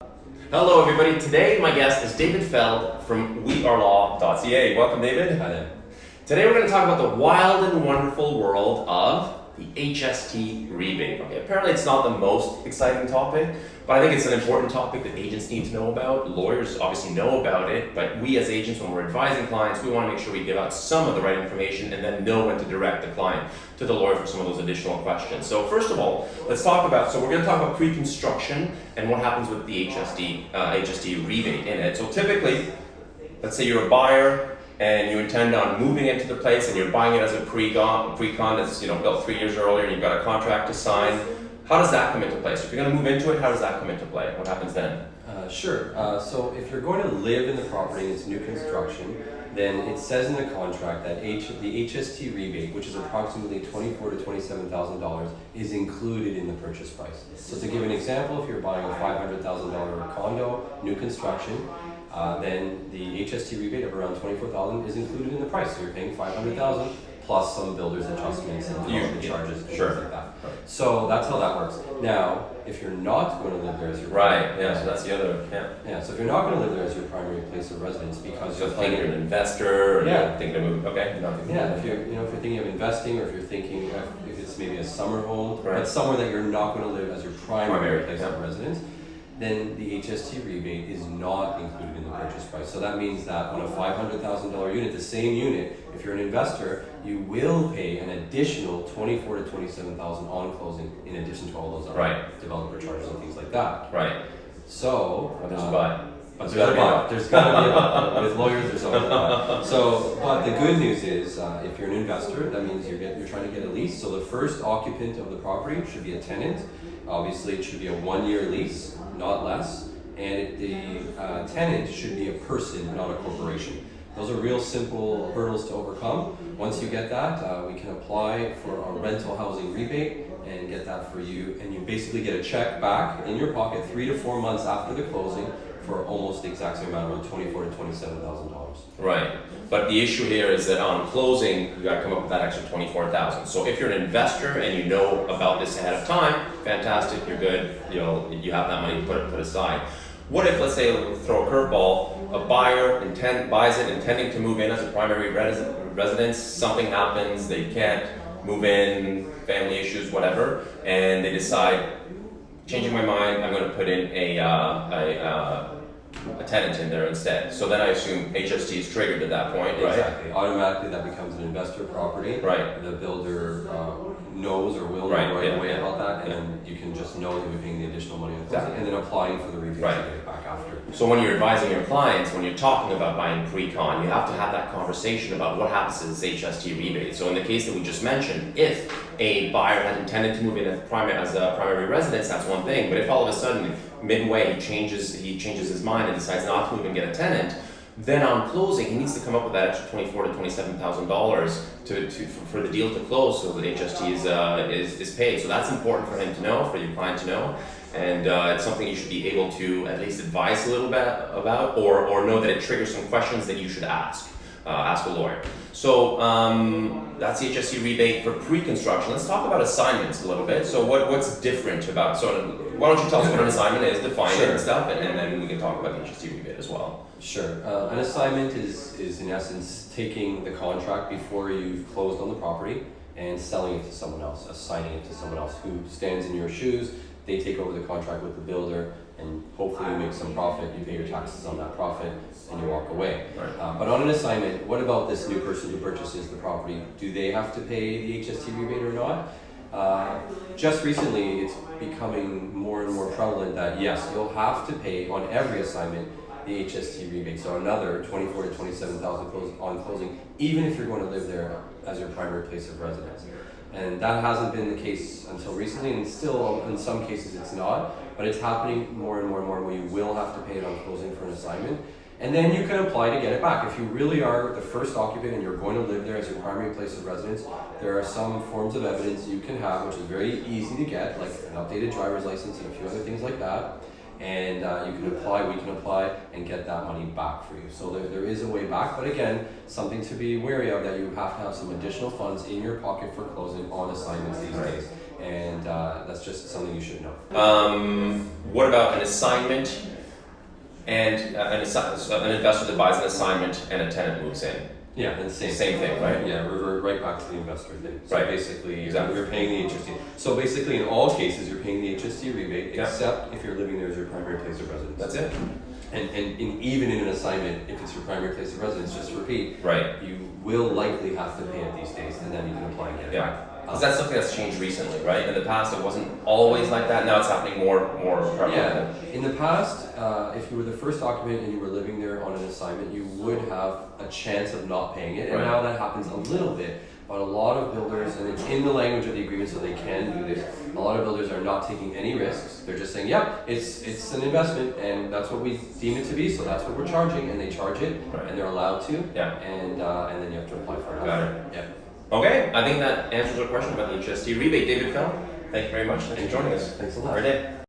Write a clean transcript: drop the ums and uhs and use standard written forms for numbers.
Hello everybody, today my guest is David Feld from wearelaw.ca. Welcome David. Hi there. Today we're going to talk about the wild and wonderful world of the HST rebate. Okay, apparently it's not the most exciting topic, but I think it's an important topic that agents need to know about. Lawyers obviously know about it, but we as agents, when we're advising clients, we want to make sure we give out some of the right information and then know when to direct the client to the lawyer for some of those additional questions. So first of all, we're going to talk about pre-construction and what happens with the HST rebate in it. So typically, let's say you're a buyer and you intend on moving into the place and you're buying it as a pre-con that's built 3 years earlier and you've got a contract to sign. How does that come into play? So if you're going to move into it, how does that come into play? What happens then? Sure. So if you're going to live in the property and it's new construction, then it says in the contract that the HST rebate, which is approximately $24,000 to $27,000, is included in the purchase price. So to give an example, if you're buying a $500,000 condo, new construction, then the HST rebate of around $24,000 is included in the price. So you're paying $500,000 plus some builder's adjustments and development charges and things like that. Right. So that's how that works. Now, if you're not going to live there as your So that's the other. So if you're not going to live there as your primary place of residence because So thinking you're an investor, or Yeah. you're thinking to move. Okay. if you're thinking of investing, or if you're thinking if it's maybe a summer home, Right. but somewhere that you're not going to live as your primary place yeah. of residence, then the HST rebate is not included in the purchase price. So that means that on a $500,000 unit, the same unit, if you're an investor, you will pay an additional $24,000 to $27,000 on closing, in addition to all those other Right. developer charges and things like that. Right. So, But there's a but. but there's a but. There's got to be a but. With lawyers, there's always a but. So, but the good news is, if you're an investor, that means you're trying to get a lease. So the first occupant of the property should be a tenant. Obviously, it should be a 1-year lease, not less. And the tenant should be a person, not a corporation. Those are real simple hurdles to overcome. Once you get that, we can apply for a rental housing rebate and get that for you. And you basically get a check back in your pocket 3 to 4 months after the closing for almost the exact same amount, around $24,000 to $27,000. Right. But the issue here is that on closing, you got to come up with that extra $24,000. So if you're an investor and you know about this ahead of time, fantastic, you're good. You have that money put aside. What if, let's say, throw a curveball, a buyer buys it intending to move in as a primary residence, something happens, they can't move in, family issues, whatever, and they decide, changing my mind, I'm going to put in a tenant in there instead. So then I assume HST is triggered at that point, right? Exactly. Automatically, that becomes an investor property. Right. The builder knows or will know right away about that, and then you can just know that you're paying the additional money on closing, and then applying for the rebate to get it back after. So when you're advising your clients, when you're talking about buying pre-con, you have to have that conversation about what happens to this HST rebate. So in the case that we just mentioned, if a buyer had intended to move in as a primary residence, that's one thing. But if all of a sudden, midway, he changes his mind and decides not to move and get a tenant, then on closing, he needs to come up with that extra $24,000 to $27,000 for the deal to close, so that HST is paid. So that's important for him to know, for your client to know, and it's something you should be able to at least advise a little bit about, or know that it triggers some questions that you should ask a lawyer. So that's the HST rebate for pre-construction. Let's talk about assignments a little bit. So what's different about? So why don't you tell us what an assignment is, define it and stuff, and then we can talk about the HST rebate as well. Sure. An assignment is in essence taking the contract before you've closed on the property and selling it to someone else, assigning it to someone else who stands in your shoes. They take over the contract with the builder, and hopefully you make some profit, you pay your taxes on that profit, and you walk away. Right. But on an assignment, what about this new person who purchases the property? Do they have to pay the HST rebate or not? Just recently, it's becoming more and more prevalent that yes, you'll have to pay on every assignment the HST rebate, so another $24,000 to $27,000 on closing, even if you're going to live there as your primary place of residence. And that hasn't been the case until recently, and still in some cases it's not, but it's happening more and more and more where you will have to pay it on closing for an assignment. And then you can apply to get it back. If you really are the first occupant and you're going to live there as your primary place of residence, there are some forms of evidence you can have, which is very easy to get, like an updated driver's license and a few other things like that. And we can apply and get that money back for you. So there is a way back, but again, something to be wary of, that you have to have some additional funds in your pocket for closing on assignments these days. and that's just something you should know. What about an assignment and an investor that buys an assignment and a tenant moves in? Yeah, and Same thing, right? Yeah, revert right back to the investor thing. So Right. basically, Exactly. you're paying the HST. So basically, in all cases, you're paying the HST rebate, Yeah. except if you're living there as your primary place of residence. That's it. And even in an assignment, if it's your primary place of residence, just to repeat, Right. you will likely have to pay it these days, and then you can apply and get it Yeah. back. Because that's something that's changed recently, right? In the past, it wasn't always like that. Now it's happening more prevalent. Yeah, in the past, if you were the first occupant and you were living there on an assignment, you would have a chance of not paying it, and Right. now that happens a little bit. But a lot of builders, and it's in the language of the agreement, so they can do this. A lot of builders are not taking any risks. They're just saying, "Yeah, it's an investment, and that's what we deem it to be. So that's what we're charging," and they charge it, Right. and they're allowed to. Yeah. And then you have to apply for it. Got it. Yeah. Okay, I think that answers our question about the HST rebate. David Feld, thank you very much. Thanks for joining us. Thanks a lot. Have a great day.